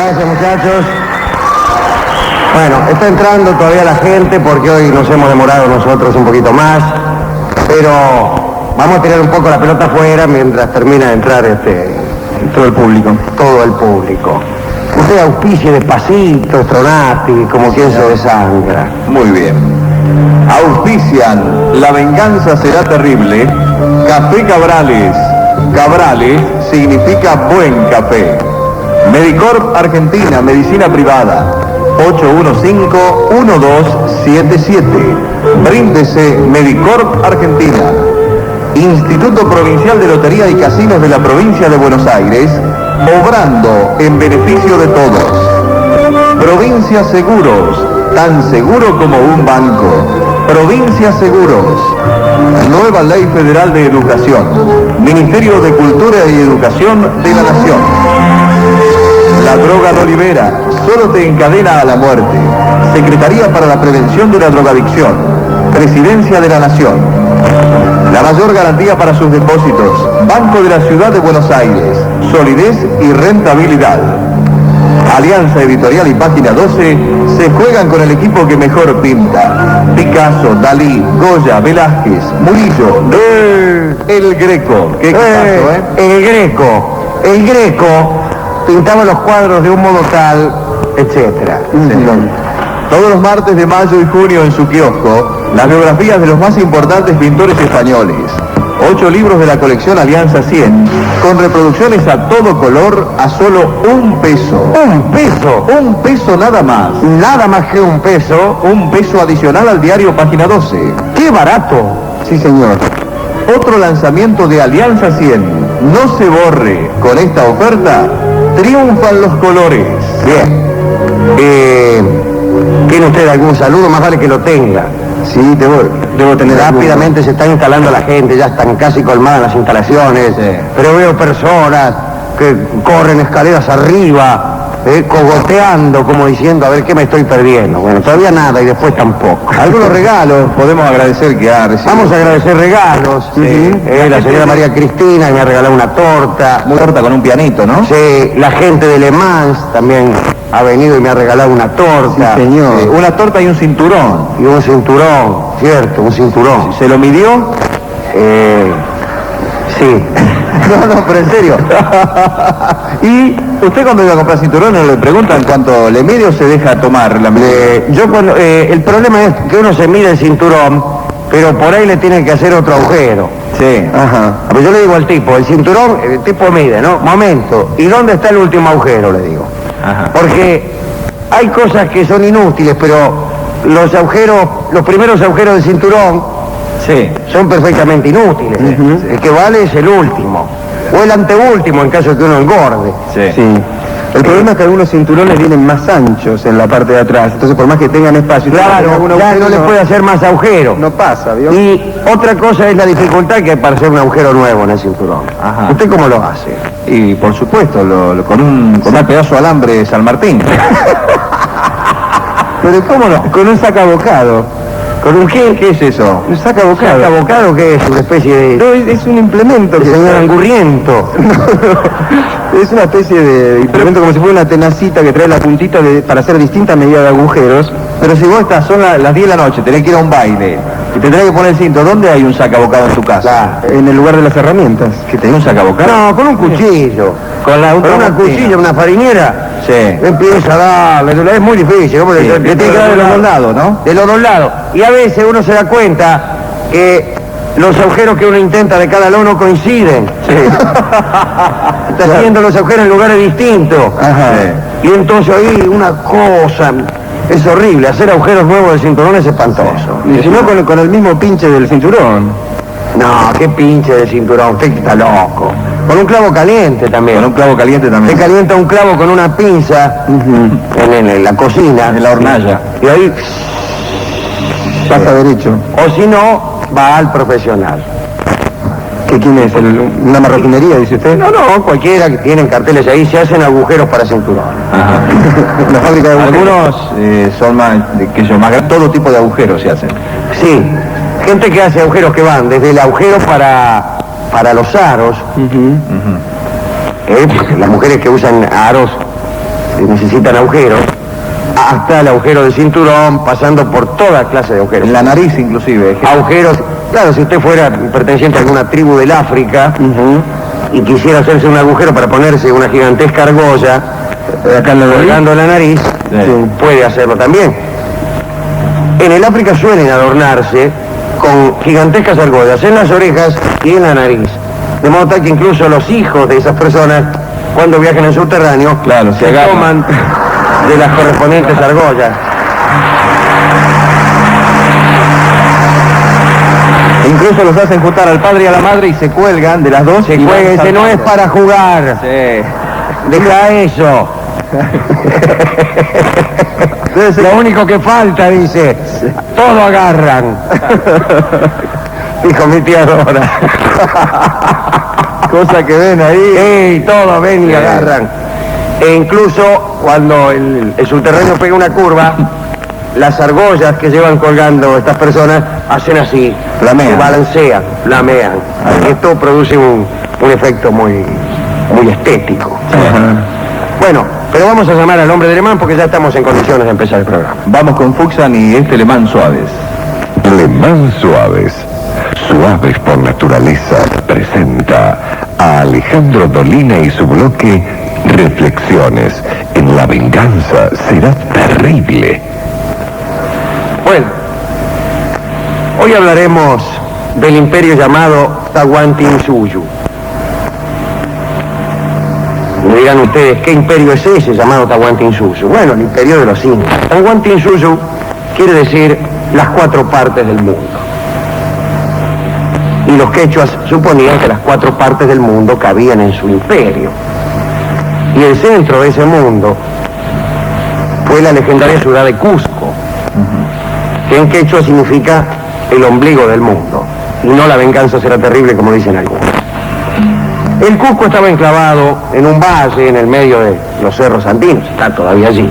gracias, muchachos. Bueno, está entrando todavía la gente porque hoy nos hemos demorado nosotros un poquito más, pero vamos a tirar un poco la pelota afuera mientras termina de entrar todo el público. Todo el público. Usted auspicie despacito, Stronati, como quien se desangra. Muy bien. Auspician La Venganza Será Terrible, Café Cabrales. Cabrales significa buen café. Medicorp Argentina, medicina privada. 815-1277. Bríndese Medicorp Argentina. Instituto Provincial de Lotería y Casinos de la Provincia de Buenos Aires, obrando en beneficio de todos. Provincia Seguros, tan seguro como un banco. Provincia Seguros. Nueva Ley Federal de Educación. Ministerio de Cultura y Educación de la Nación. La droga no libera, solo te encadena a la muerte. Secretaría para la Prevención de la Drogadicción. Presidencia de la Nación. La mayor garantía para sus depósitos. Banco de la Ciudad de Buenos Aires. Solidez y rentabilidad. Alianza Editorial y Página 12 se juegan con el equipo que mejor pinta. Picasso, Dalí, Goya, Velázquez, Murillo, El Greco. ¿Qué caso, El Greco pintaba los cuadros de un modo tal, etcétera. Todos los martes de mayo y junio en su kiosco, las biografías de los más importantes pintores españoles. 8 libros de la colección Alianza 100, con reproducciones a todo color a solo $1. ¿1 peso? $1 nada más. Nada más que $1. $1 adicional al diario Página 12. ¡Qué barato! Sí, señor. Otro lanzamiento de Alianza 100. No se borre. Con esta oferta, triunfan los colores. Bien. ¿Tiene usted algún saludo? Más vale que lo tenga. Sí, debo tener. Rápidamente se está instalando la gente, ya están casi colmadas las instalaciones, pero veo personas que corren escaleras arriba, cogoteando, como diciendo, a ver qué me estoy perdiendo. Bueno, todavía nada y después tampoco. Algunos regalos podemos agradecer que ha recibido. Vamos a agradecer regalos. Sí. La señora María Cristina me ha regalado una torta. Una torta con un pianito, ¿no? Sí, la gente de Le Mans también ha venido y me ha regalado una torta. Sí, señor. Una torta y un cinturón. Y un cinturón, cierto, un cinturón. ¿Se lo midió? Sí. No, pero en serio. ¿Y usted cuando iba a comprar cinturones le preguntan cuánto le mide o se deja tomar la medida? El problema es que uno se mide el cinturón, pero por ahí le tienen que hacer otro agujero. Sí. Ajá. Pero yo le digo al tipo, el cinturón, el tipo mide, ¿no? Momento, ¿y dónde está el último agujero? Le digo. Ajá. Porque hay cosas que son inútiles, pero los primeros agujeros del cinturón son perfectamente inútiles. El que vale es el último, o el anteúltimo en caso de que uno engorde. Sí. El problema es que algunos cinturones vienen más anchos en la parte de atrás, entonces por más que tengan espacio, claro, ya no les puede hacer más agujeros. No pasa, ¿vio? Y otra cosa es la dificultad que hay para hacer un agujero nuevo en el cinturón. Ajá. ¿Usted cómo lo hace? Y por supuesto, con un pedazo de alambre San Martín. ¿Pero cómo no? Con un sacabocado. ¿Con un qué? ¿Qué es eso? ¿Un sacabocado? ¿Sacabocado qué es? ¿Una especie de...? No, es un implemento. Señor Angurriento. Es una especie de implemento como si fuera una tenacita que trae la puntita para hacer distintas medidas de agujeros. Pero si vos estás, son las 10 de la noche, tenés que ir a un baile y te tenés que poner el cinto, ¿dónde hay un sacabocado en tu casa? En el lugar de las herramientas. ¿Que tenés un sacabocado? No, con un cuchillo. Con una cuchilla, una farinera. Sí. Empieza a darle, es muy difícil. Le tiene que dar de los dos lados, ¿no? De los dos lados. Y a veces uno se da cuenta que los agujeros que uno intenta de cada lado no coinciden. Sí. Está haciendo los agujeros en lugares distintos. Ajá. Sí. Y entonces ahí una cosa... Es horrible, hacer agujeros nuevos de cinturón es espantoso. Sí. Y si no, con el mismo pinche del cinturón. No, qué pinche de cinturón, usted está loco. Con un clavo caliente también. Con un clavo caliente también. Se calienta un clavo con una pinza en la cocina. En la hornalla. Y ahí pasa derecho. O si no, va al profesional. ¿Quién es? ¿Una marroquinería, dice usted? No, cualquiera que tienen carteles ahí, se hacen agujeros para cinturón. Ajá. La fábrica de agujeros. Algunos son más todo tipo de agujeros se hacen. Sí, gente que hace agujeros que van desde el agujero para los aros. Las mujeres que usan aros necesitan agujeros, hasta el agujero de cinturón, pasando por toda clase de agujeros. En la nariz inclusive. Agujeros, claro, si usted fuera perteneciente a alguna tribu del África y quisiera hacerse un agujero para ponerse una gigantesca argolla, colgando la nariz, puede hacerlo también. En el África suelen adornarse con gigantescas argollas en las orejas y en la nariz. De modo tal que incluso los hijos de esas personas, cuando viajan en subterráneo, claro, se toman de las correspondientes argollas. Incluso los hacen juntar al padre y a la madre y se cuelgan de las dos. Se juega, ese no es para jugar. Sí. Deja eso. Lo único que falta, dice, todo agarran. Dijo mi tía Dora. Cosa que ven ahí. Sí, todo ven y agarran. E incluso cuando el subterráneo pega una curva, las argollas que llevan colgando estas personas hacen así, flamean, balancean, flamean. Esto produce un efecto muy estético. Bueno, pero vamos a llamar al hombre de Le Mans porque ya estamos en condiciones de empezar el programa. Vamos con Fuxan y Le Mans Suaves. Le Mans Suaves, suaves por naturaleza, presenta a Alejandro Dolina y su bloque Reflexiones. En la venganza será terrible. Bueno, hoy hablaremos del imperio llamado Tahuantinsuyo. Me dirán ustedes, ¿qué imperio es ese llamado Tahuantinsuyo? Bueno, el imperio de los incas. Tahuantinsuyo quiere decir las 4 partes del mundo. Y los quechuas suponían que las 4 partes del mundo cabían en su imperio. Y el centro de ese mundo fue la legendaria ciudad de Cusco, que en quechua significa el ombligo del mundo, y no la venganza será terrible como dicen algunos. El Cusco estaba enclavado en un valle en el medio de los cerros andinos, está todavía allí.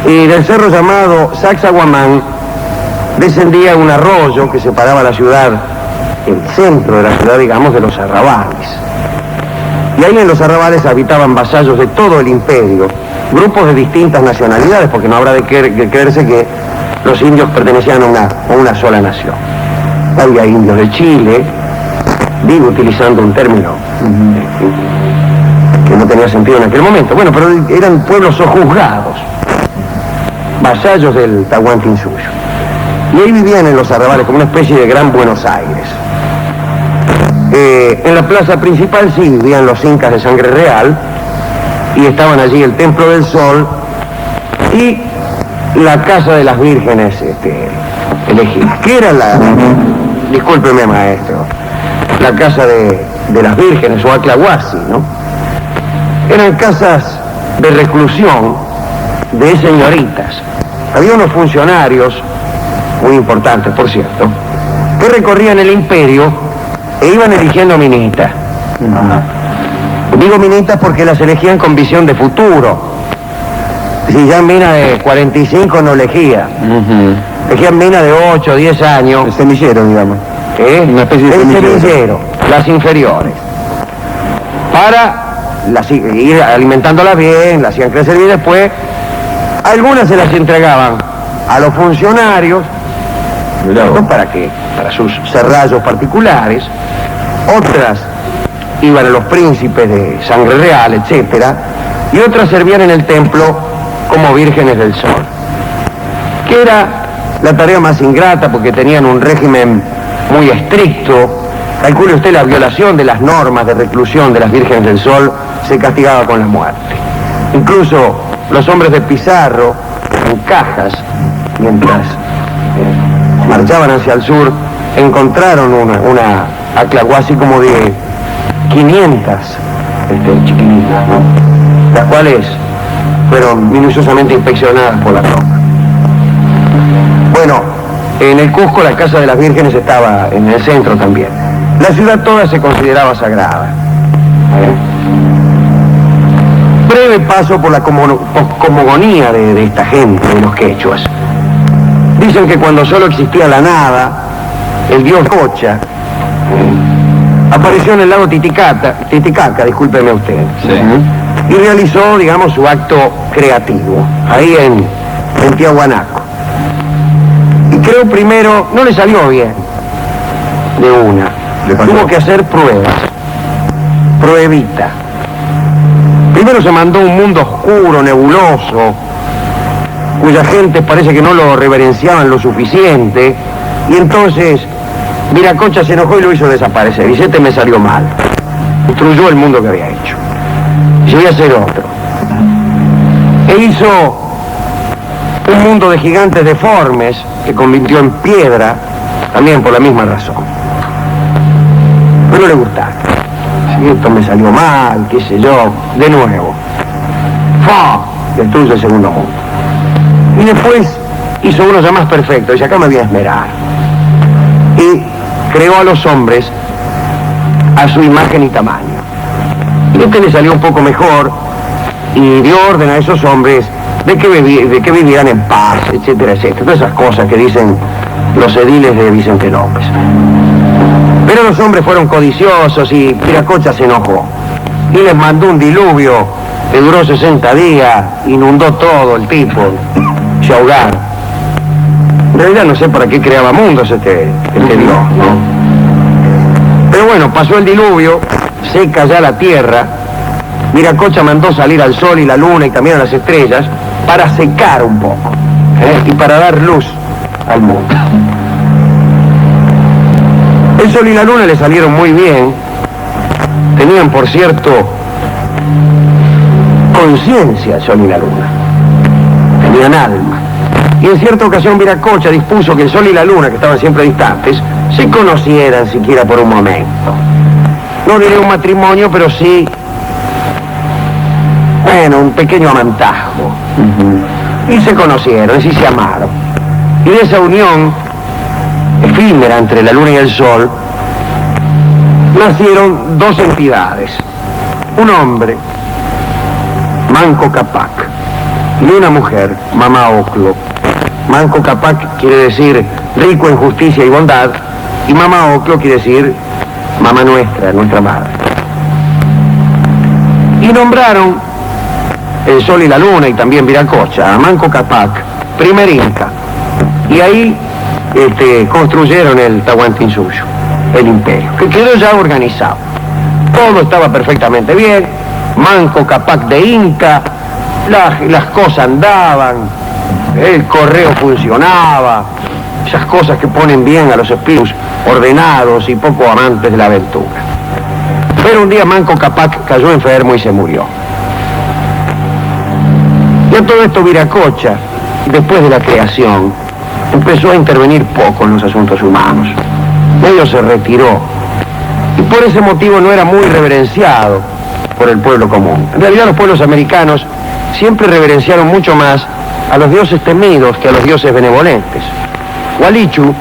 Y del cerro llamado Sacsayhuamán descendía un arroyo que separaba la ciudad, el centro de la ciudad, digamos, de los arrabales. Y ahí en los arrabales habitaban vasallos de todo el imperio, grupos de distintas nacionalidades, porque no habrá de creerse que los indios pertenecían a una sola nación. Había indios de Chile, digo utilizando un término que no tenía sentido en aquel momento. Bueno, pero eran pueblos sojuzgados, vasallos del Tahuantinsuyo. Y ahí vivían en los arrabales como una especie de gran Buenos Aires. En la plaza principal sí vivían los incas de sangre real, y estaban allí el Templo del Sol y la Casa de las Vírgenes elegidas, que era discúlpeme maestro, la Casa de las Vírgenes o Aclahuasi, ¿no? Eran casas de reclusión de señoritas. Había unos funcionarios muy importantes, por cierto, que recorrían el imperio e iban eligiendo ministas. Digo ministas porque las elegían con visión de futuro. Si ya mina de 45 no elegía. Elegían mina de 8, 10 años. El semillero, digamos. Una especie de semillero, las inferiores. Para ir alimentándolas bien, las hacían crecer bien después. Algunas se las entregaban a los funcionarios, ¿no? ¿Para qué? Para sus serrallos particulares. Otras iban a los príncipes de sangre real, etcétera, y otras servían en el templo como vírgenes del sol, que era la tarea más ingrata porque tenían un régimen muy estricto. Calcule usted, la violación de las normas de reclusión de las vírgenes del sol se castigaba con la muerte. Incluso los hombres de Pizarro, en cajas, mientras marchaban hacia el sur, encontraron una Aclahuasi como de 500 chiquilitas, ¿no? Las cuales fueron minuciosamente inspeccionadas por la tropa. Bueno, en el Cusco la Casa de las Vírgenes estaba en el centro también. La ciudad toda se consideraba sagrada. Breve paso por la cosmogonía de esta gente, de los quechuas. Dicen que cuando solo existía la nada, el dios Cocha apareció en el lago Titicaca, discúlpeme usted. Sí. y realizó, digamos, su acto creativo, ahí en Tiahuanaco. Y creo primero, no le salió bien, de una. Tuvo que hacer pruebas, pruebita. Primero se mandó a un mundo oscuro, nebuloso, cuya gente parece que no lo reverenciaban lo suficiente, y entonces Viracocha se enojó y lo hizo desaparecer. Dice, me salió mal. Destruyó el mundo que había hecho. Y voy a hacer otro. E hizo un mundo de gigantes deformes que convirtió en piedra, también por la misma razón. Pero no le gustaba. Si esto me salió mal, qué sé yo, de nuevo. ¡Fua! Destruye el segundo mundo. Y después hizo uno ya más perfecto, y acá me voy a esmerar. Y creó a los hombres a su imagen y tamaño. Y le salió un poco mejor, y dio orden a esos hombres de que vivieran en paz, etcétera, etcétera. Todas esas cosas que dicen los ediles de Vicente López. Pero los hombres fueron codiciosos y Viracocha se enojó. Y les mandó un diluvio que duró 60 días, inundó todo el tipo, se ahogaron. En realidad no sé para qué creaba mundos este Dios, ¿no? Pero bueno, pasó el diluvio, seca ya la tierra, Viracocha mandó salir al sol y la luna y también a las estrellas para secar un poco, y para dar luz al mundo. El sol y la luna le salieron muy bien, tenían por cierto conciencia el sol y la luna, tenían alma. Y en cierta ocasión Viracocha dispuso que el sol y la luna, que estaban siempre distantes, se conocieran siquiera por un momento. No diré un matrimonio, pero sí, bueno, un pequeño amantajo. Y se conocieron, y se amaron. Y de esa unión efímera entre la luna y el sol, nacieron dos entidades. Un hombre, Manco Cápac, y una mujer, Mamá Ocllo. Manco Cápac quiere decir rico en justicia y bondad, y Mamá Ocllo quiere decir mamá nuestra, nuestra madre. Y nombraron el sol y la luna y también Viracocha a Manco Cápac primer inca. Y ahí construyeron el Tahuantinsuyo, el imperio, que quedó ya organizado. Todo estaba perfectamente bien, Manco Cápac de inca, las cosas andaban, el correo funcionaba, esas cosas que ponen bien a los espíritus ordenados y poco amantes de la aventura. Pero un día Manco Cápac cayó enfermo y se murió. Y a todo esto Viracocha, después de la creación, empezó a intervenir poco en los asuntos humanos. Medio se retiró. Y por ese motivo no era muy reverenciado por el pueblo común. En realidad los pueblos americanos siempre reverenciaron mucho más a los dioses temidos que a los dioses benevolentes. Hualichu,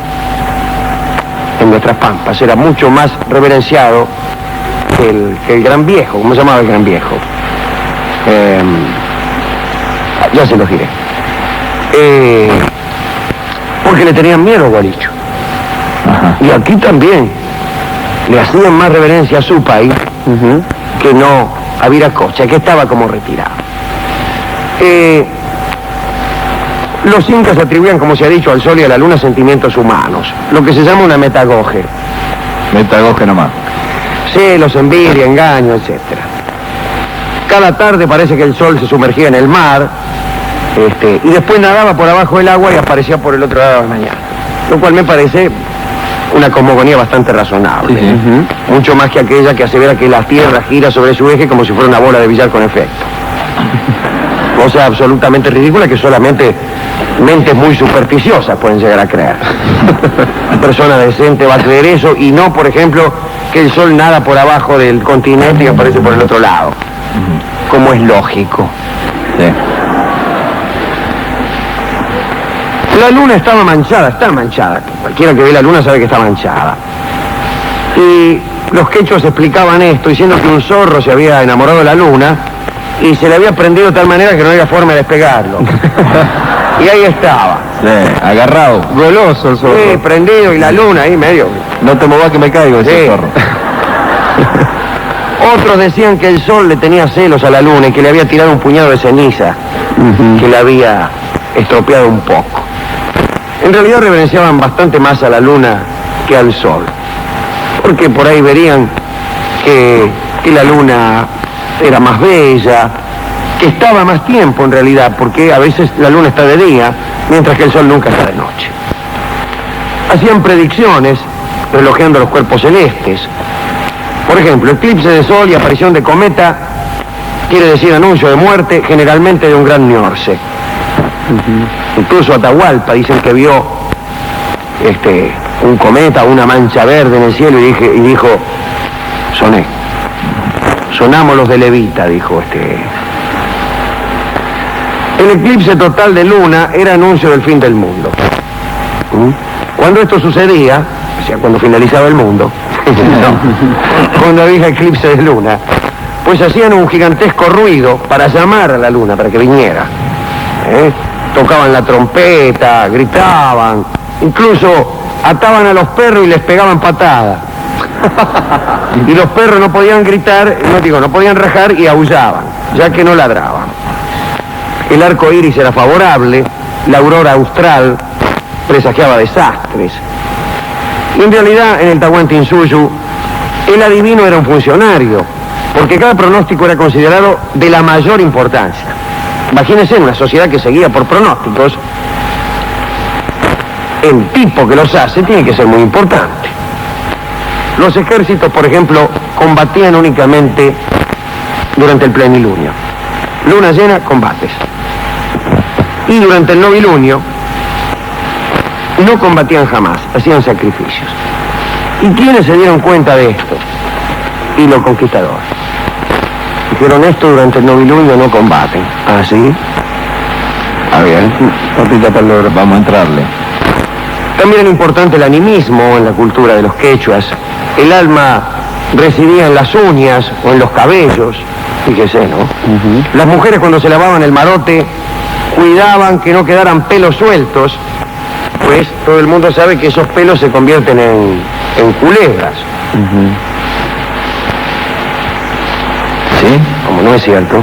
en nuestras pampas, era mucho más reverenciado que el gran viejo. ¿Cómo se llamaba el gran viejo? Ya se los diré. Porque le tenían miedo a Hualichu. Y aquí también le hacían más reverencia a su país que no a Viracocha, que estaba como retirado. Los incas atribuían, como se ha dicho, al sol y a la luna sentimientos humanos, lo que se llama una metagoge. Metagoge nomás. Celos, envidia, engaño, etc. Cada tarde parece que el sol se sumergía en el mar, y después nadaba por abajo del agua y aparecía por el otro lado de la mañana. Lo cual me parece una cosmogonía bastante razonable. Mucho más que aquella que asevera que la Tierra gira sobre su eje como si fuera una bola de billar con efecto. Cosa absolutamente ridícula que solamente mentes muy supersticiosas pueden llegar a creer. Una persona decente va a creer eso y no, por ejemplo, que el sol nada por abajo del continente y aparece por el otro lado. Como es lógico. Sí. La luna estaba manchada, está manchada. Cualquiera que ve la luna sabe que está manchada. Y los quechos explicaban esto diciendo que un zorro se había enamorado de la luna y se le había prendido de tal manera que no había forma de despegarlo. Y ahí estaba. Sí, agarrado. Goloso el zorro. Sí, prendido y la luna ahí medio. No te movas que me caigo, ese zorro. Otros decían que el sol le tenía celos a la luna y que le había tirado un puñado de ceniza, que le había estropeado un poco. En realidad reverenciaban bastante más a la luna que al sol, porque por ahí verían que la luna era más bella, que estaba más tiempo en realidad, porque a veces la luna está de día, mientras que el sol nunca está de noche. Hacían predicciones relojeando los cuerpos celestes. Por ejemplo, eclipse de sol y aparición de cometa quiere decir anuncio de muerte, generalmente de un gran Niorce. Incluso Atahualpa dicen que vio un cometa, una mancha verde en el cielo y dijo, soné. Sonamos los de Levita, dijo El eclipse total de luna era anuncio del fin del mundo. Cuando esto sucedía, o sea, cuando finalizaba el mundo, no, cuando había eclipse de luna, pues hacían un gigantesco ruido para llamar a la luna, para que viniera. Tocaban la trompeta, gritaban, incluso ataban a los perros y les pegaban patadas. Y los perros no podían gritar, no podían rajar y aullaban, ya que no ladraban. El arco iris era favorable, la aurora austral presagiaba desastres. Y en realidad en el Tahuantinsuyu el adivino era un funcionario, porque cada pronóstico era considerado de la mayor importancia. Imagínense en una sociedad que se guía por pronósticos, el tipo que los hace tiene que ser muy importante. Los ejércitos, por ejemplo, combatían únicamente durante el plenilunio. Luna llena, combates. Y durante el novilunio no combatían jamás, hacían sacrificios. ¿Y quiénes se dieron cuenta de esto? Y los conquistadores. Dijeron, esto durante el novilunio no combaten. ¿Ah, sí? Ah, bien. Vamos a entrarle. También era importante el animismo en la cultura de los quechuas. El alma residía en las uñas o en los cabellos. Fíjese, ¿no? Las mujeres cuando se lavaban el marote cuidaban que no quedaran pelos sueltos, pues todo el mundo sabe que esos pelos se convierten en culebras. ¿Sí? Como no es cierto.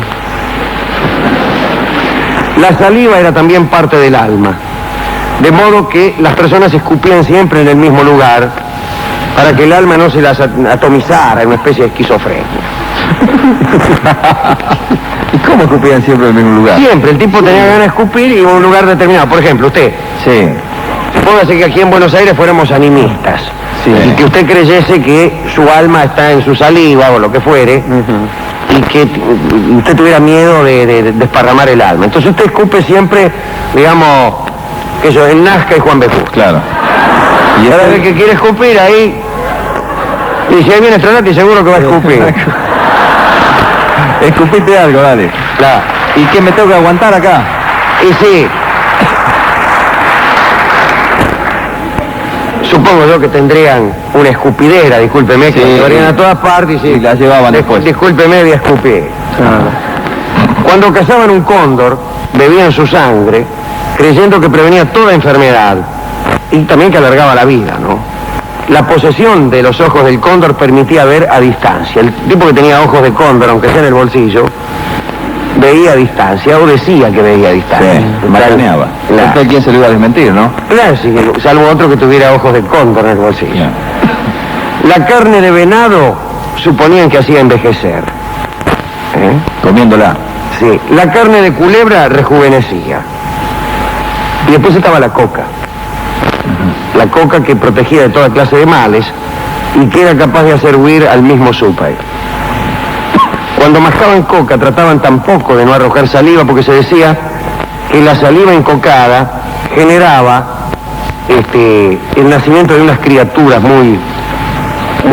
La saliva era también parte del alma, de modo que las personas escupían siempre en el mismo lugar para que el alma no se las atomizara en una especie de esquizofrenia. ¿Y cómo escupían siempre en el mismo lugar? Siempre, el tipo tenía ganas de escupir y en un lugar determinado. Por ejemplo, usted. Sí. Supóngase que aquí en Buenos Aires fuéramos animistas. Sí. Y que usted creyese que su alma está en su saliva o lo que fuere, y que usted tuviera miedo de desparramar el alma. Entonces usted escupe siempre, digamos, que eso, en Nazca y Juan B. Justo. Claro. Y cada vez que quiere escupir ahí, dice, ahí viene Stronati, seguro que va a escupir. Escupiste algo, dale. Claro. ¿Y qué me tengo que aguantar acá? Y sí. Supongo yo que tendrían una escupidera, discúlpeme, que la llevarían a todas partes y la llevaban después. Discúlpeme, voy a escupir. Cuando cazaban un cóndor, bebían su sangre, creyendo que prevenía toda enfermedad y también que alargaba la vida, ¿no? La posesión de los ojos del cóndor permitía ver a distancia. El tipo que tenía ojos de cóndor, aunque sea en el bolsillo, veía a distancia, o decía que veía a distancia. Sí, macaneaba. Claro. ¿Quién se lo iba a desmentir, no? Claro, sí, salvo otro que tuviera ojos de cóndor en el bolsillo. Yeah. La carne de venado suponían que hacía envejecer. Comiéndola. Sí, la carne de culebra rejuvenecía. Y después estaba la coca. La coca que protegía de toda clase de males y que era capaz de hacer huir al mismo súper. Cuando mascaban coca trataban tampoco de no arrojar saliva porque se decía que la saliva encocada generaba el nacimiento de unas criaturas muy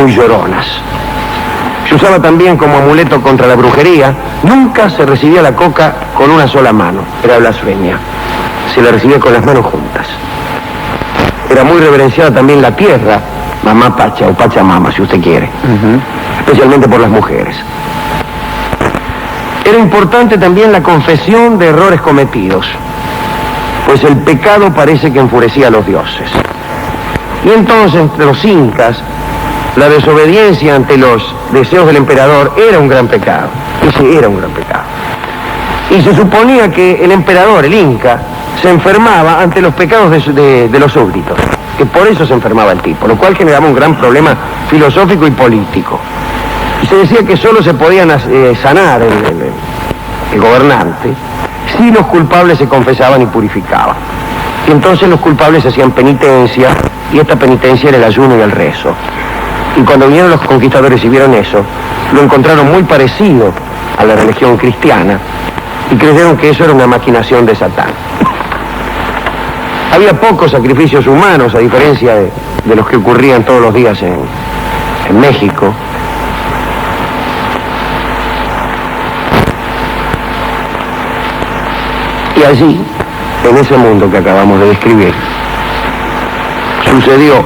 lloronas. Se usaba también como amuleto contra la brujería. Nunca se recibía la coca con una sola mano, era blasfemia. Se la recibía con las manos juntas. Era muy reverenciada también la tierra, mamá Pacha o Pachamama, si usted quiere, especialmente por las mujeres. Era importante también la confesión de errores cometidos, pues el pecado parece que enfurecía a los dioses. Y entonces, entre los incas, la desobediencia ante los deseos del emperador era un gran pecado. Ese era un gran pecado. Y se suponía que el emperador, el Inca, se enfermaba ante los pecados de los súbditos, que por eso se enfermaba el tipo, lo cual generaba un gran problema filosófico y político. Y se decía que solo se podían sanar el gobernante si los culpables se confesaban y purificaban. Y entonces los culpables hacían penitencia, y esta penitencia era el ayuno y el rezo. Y cuando vinieron los conquistadores y vieron eso, lo encontraron muy parecido a la religión cristiana, y creyeron que eso era una maquinación de Satán. Había pocos sacrificios humanos, a diferencia de los que ocurrían todos los días en México. Y allí, en ese mundo que acabamos de describir, sucedió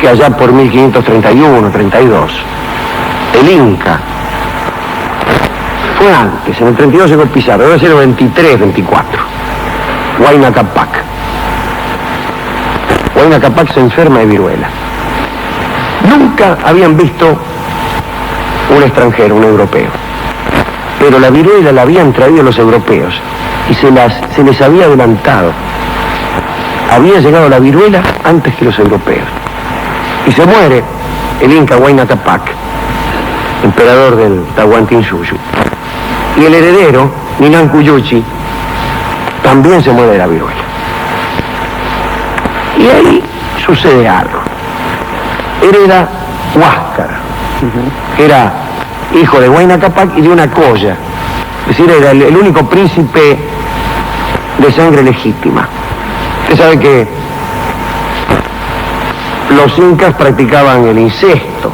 que allá por 1531-32, el Inca, fue antes, en el 32 llegó Pizarro, debe ser el 23-24, Huayna Cápac. Huayna Cápac se enferma de viruela. Nunca habían visto un extranjero, un europeo. Pero la viruela la habían traído los europeos y se les había adelantado. Había llegado la viruela antes que los europeos. Y se muere el Inca Huayna Cápac, emperador del Tahuantinsuyo. Y el heredero, Ninan Cuyuchi, también se muere de la viruela. Y ahí sucede algo. Hereda Huáscar, que era hijo de Huayna Cápac y de una colla. Es decir, era el único príncipe de sangre legítima. Usted sabe que los incas practicaban el incesto.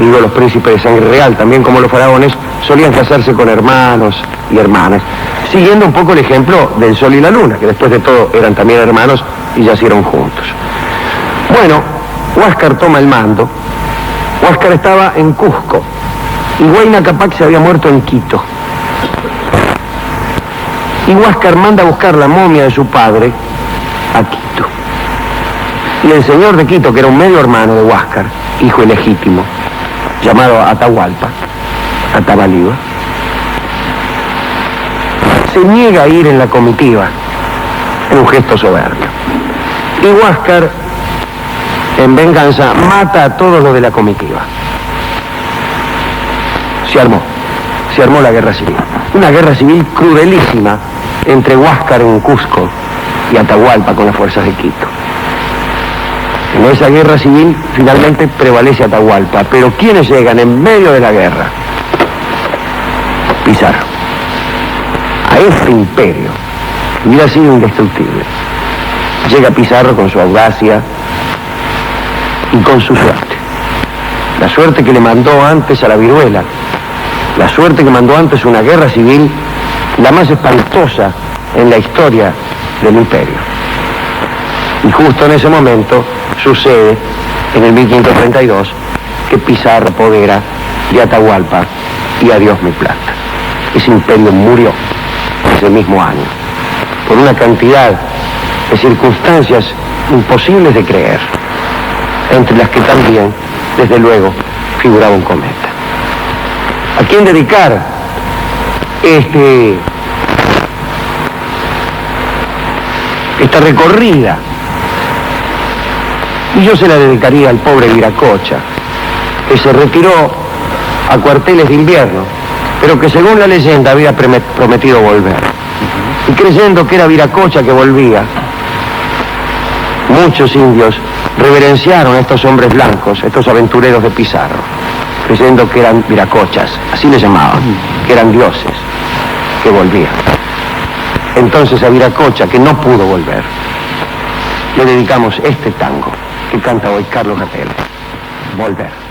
Digo, los príncipes de sangre real, también como los faraones, solían casarse con hermanos y hermanas, siguiendo un poco el ejemplo del sol y la luna, que después de todo eran también hermanos y yacieron juntos. Bueno, Huáscar toma el mando. Huáscar estaba en Cusco y Huayna Cápac se había muerto en Quito. Y Huáscar manda a buscar la momia de su padre a Quito. Y el señor de Quito, que era un medio hermano de Huáscar, hijo ilegítimo, llamado Atahualpa, Atabaliba, se niega a ir en la comitiva, en un gesto soberbio. Y Huáscar, en venganza, mata a todos los de la comitiva. Se armó la guerra civil. Una guerra civil crudelísima entre Huáscar en Cusco y Atahualpa con las fuerzas de Quito. En esa guerra civil finalmente prevalece Atahualpa, pero ¿quiénes llegan en medio de la guerra? Pizarro. A este imperio hubiera sido indestructible. Llega Pizarro con su audacia y con su suerte. La suerte que le mandó antes a la viruela, la suerte que mandó antes una guerra civil, la más espantosa en la historia del imperio. Y justo en ese momento sucede, en el 1532, que Pizarro apodera de Atahualpa y adiós mi plata. Ese imperio murió ese mismo año, por una cantidad de circunstancias imposibles de creer, entre las que también, desde luego, figuraba un cometa. ¿A quién dedicar esta recorrida? Y yo se la dedicaría al pobre Viracocha, que se retiró a cuarteles de invierno, pero que según la leyenda había prometido volver. Y creyendo que era Viracocha que volvía, muchos indios reverenciaron a estos hombres blancos, estos aventureros de Pizarro, creyendo que eran viracochas, así les llamaban, que eran dioses, que volvían. Entonces a Viracocha, que no pudo volver, le dedicamos este tango que canta hoy Carlos Gardel, Volver.